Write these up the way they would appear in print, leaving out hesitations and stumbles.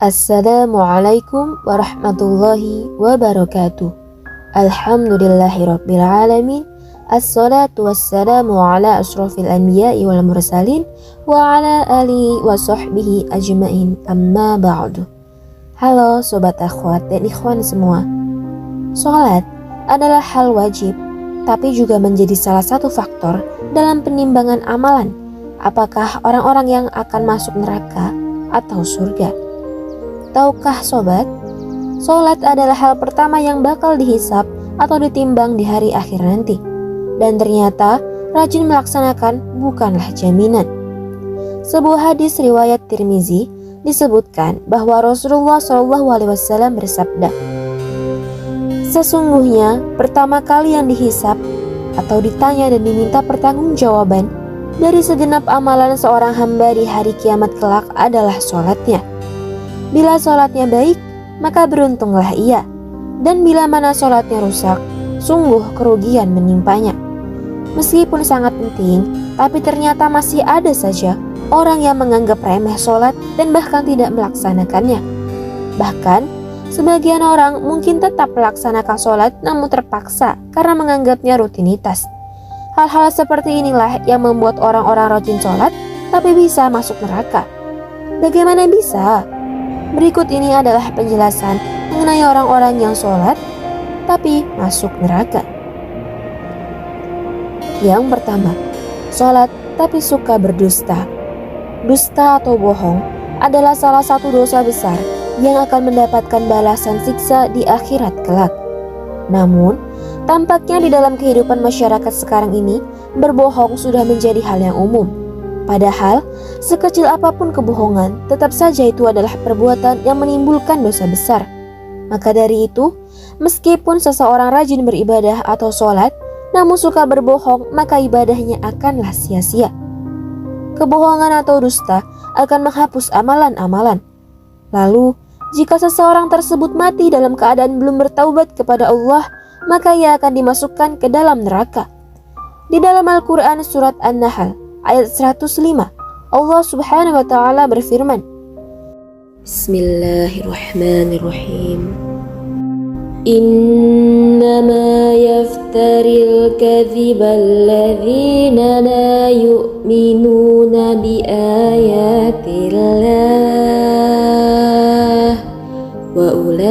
Assalamualaikum warahmatullahi wabarakatuh. Alhamdulillahirabbil alamin. Assalatu wassalamu ala asyrafil anbiya'i wal mursalin wa ala alihi wa sahbihi ajmain, amma ba'du. Halo sobat akhwat dan ikhwan semua. Salat adalah hal wajib, tapi juga menjadi salah satu faktor dalam penimbangan amalan, apakah orang-orang yang akan masuk neraka atau surga. Tahukah sobat, sholat adalah hal pertama yang bakal dihisap atau ditimbang di hari akhir nanti. Dan ternyata rajin melaksanakan bukanlah jaminan. Sebuah hadis riwayat Tirmizi disebutkan bahwa Rasulullah SAW bersabda, sesungguhnya pertama kali yang dihisap atau ditanya dan diminta pertanggungjawaban dari segenap amalan seorang hamba di hari kiamat kelak adalah sholatnya. Bila sholatnya baik, maka beruntunglah ia. Dan bila mana sholatnya rusak, sungguh kerugian menimpanya. Meskipun sangat penting, tapi ternyata masih ada saja orang yang menganggap remeh sholat dan bahkan tidak melaksanakannya. Bahkan, sebagian orang mungkin tetap melaksanakan sholat namun terpaksa karena menganggapnya rutinitas. Hal-hal seperti inilah yang membuat orang-orang rajin sholat tapi bisa masuk neraka. Bagaimana bisa? Berikut ini adalah penjelasan mengenai orang-orang yang sholat tapi masuk neraka. Yang pertama, sholat tapi suka berdusta. Dusta atau bohong adalah salah satu dosa besar yang akan mendapatkan balasan siksa di akhirat kelak. Namun, tampaknya di dalam kehidupan masyarakat sekarang ini, berbohong sudah menjadi hal yang umum. Padahal, sekecil apapun kebohongan, tetap saja itu adalah perbuatan yang menimbulkan dosa besar. Maka dari itu, meskipun seseorang rajin beribadah atau sholat, namun suka berbohong, maka ibadahnya akanlah sia-sia. Kebohongan atau dusta akan menghapus amalan-amalan. Lalu, jika seseorang tersebut mati dalam keadaan belum bertaubat kepada Allah, maka ia akan dimasukkan ke dalam neraka. Di dalam Al-Quran surat An-Nahl ayat 105, Allah subhanahu wa ta'ala berfirman, Bismillahirrahmanirrahim. Innama yaftaril kadhiba alladhina la yu'minuna bi ayatillah wa ulaika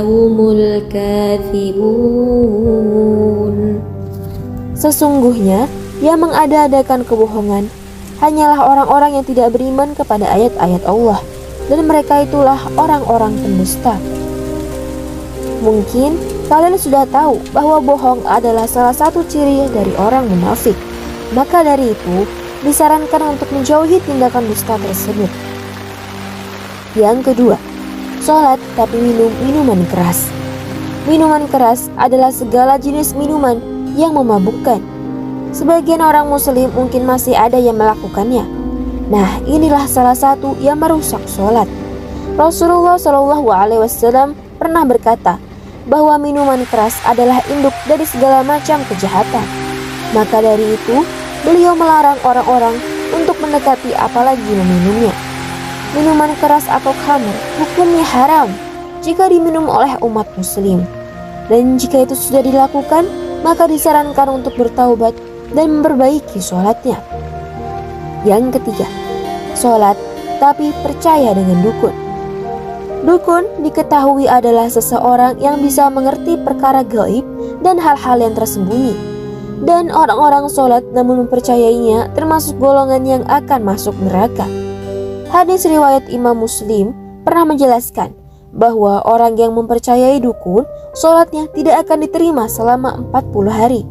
humul kadhibun. Sesungguhnya yang mengada-adakan kebohongan hanyalah orang-orang yang tidak beriman kepada ayat-ayat Allah, dan mereka itulah orang-orang pendusta. Mungkin kalian sudah tahu bahwa bohong adalah salah satu ciri dari orang munafik. Maka dari itu, disarankan untuk menjauhi tindakan dusta tersebut. Yang kedua, sholat tapi minum minuman keras. Minuman keras adalah segala jenis minuman yang memabukkan. Sebagian orang muslim mungkin masih ada yang melakukannya. Nah, inilah salah satu yang merusak sholat. Rasulullah SAW pernah berkata bahwa minuman keras adalah induk dari segala macam kejahatan. Maka dari itu, beliau melarang orang-orang untuk mendekati apalagi meminumnya. Minuman keras atau khamr hukumnya haram jika diminum oleh umat muslim. Dan jika itu sudah dilakukan, maka disarankan untuk bertaubat dan memperbaiki sholatnya. Yang ketiga, sholat tapi percaya dengan dukun. Dukun diketahui adalah seseorang yang bisa mengerti perkara gaib dan hal-hal yang tersembunyi. Dan orang-orang sholat namun mempercayainya termasuk golongan yang akan masuk neraka. Hadis riwayat Imam Muslim pernah menjelaskan bahwa orang yang mempercayai dukun, sholatnya tidak akan diterima selama 40 hari.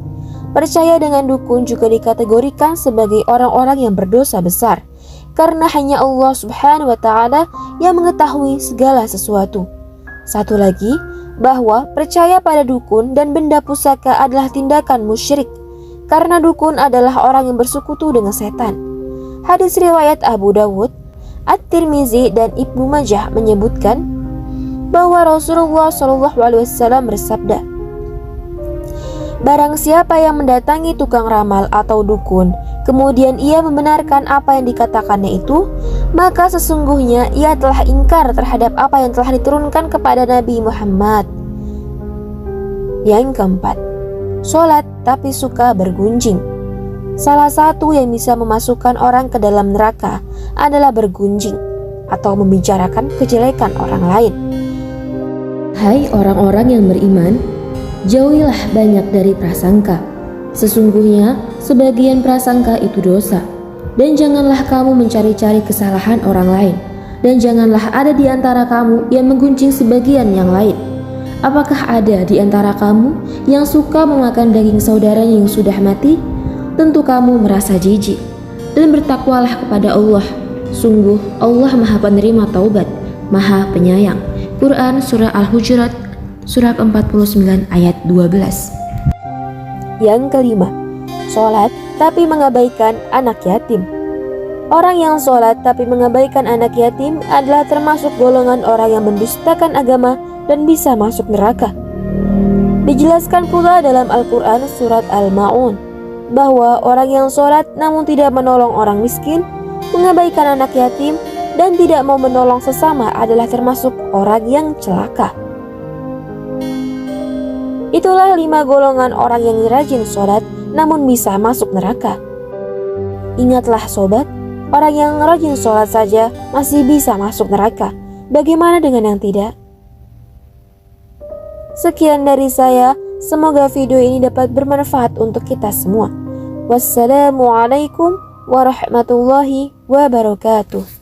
Percaya dengan dukun juga dikategorikan sebagai orang-orang yang berdosa besar, karena hanya Allah subhanahu wa ta'ala yang mengetahui segala sesuatu. Satu lagi, bahwa percaya pada dukun dan benda pusaka adalah tindakan musyrik, karena dukun adalah orang yang bersekutu dengan setan. Hadis riwayat Abu Dawud, At-Tirmizi dan Ibnu Majah menyebutkan, bahwa Rasulullah SAW bersabda, "Barang siapa yang mendatangi tukang ramal atau dukun, kemudian ia membenarkan apa yang dikatakannya itu, maka sesungguhnya ia telah ingkar terhadap apa yang telah diturunkan kepada Nabi Muhammad." Yang keempat, sholat tapi suka bergunjing. Salah satu yang bisa memasukkan orang ke dalam neraka adalah bergunjing atau membicarakan kejelekan orang lain. Hai orang-orang yang beriman, jauhilah banyak dari prasangka. Sesungguhnya sebagian prasangka itu dosa. Dan janganlah kamu mencari-cari kesalahan orang lain. Dan janganlah ada di antara kamu yang menggunjing sebagian yang lain. Apakah ada di antara kamu yang suka memakan daging saudaranya yang sudah mati? Tentu kamu merasa jijik. Dan bertakwalah kepada Allah. Sungguh Allah Maha Penerima Taubat, Maha Penyayang. Quran Surah Al-Hujurat Surah 49 ayat 12. Yang kelima, sholat tapi mengabaikan anak yatim. Orang yang sholat tapi mengabaikan anak yatim adalah termasuk golongan orang yang mendustakan agama dan bisa masuk neraka. Dijelaskan pula dalam Al-Quran Surat Al-Ma'un bahwa orang yang sholat namun tidak menolong orang miskin, mengabaikan anak yatim, dan tidak mau menolong sesama adalah termasuk orang yang celaka. Itulah 5 golongan orang yang rajin sholat namun bisa masuk neraka. Ingatlah sobat, orang yang rajin sholat saja masih bisa masuk neraka. Bagaimana dengan yang tidak? Sekian dari saya, semoga video ini dapat bermanfaat untuk kita semua. Wassalamualaikum warahmatullahi wabarakatuh.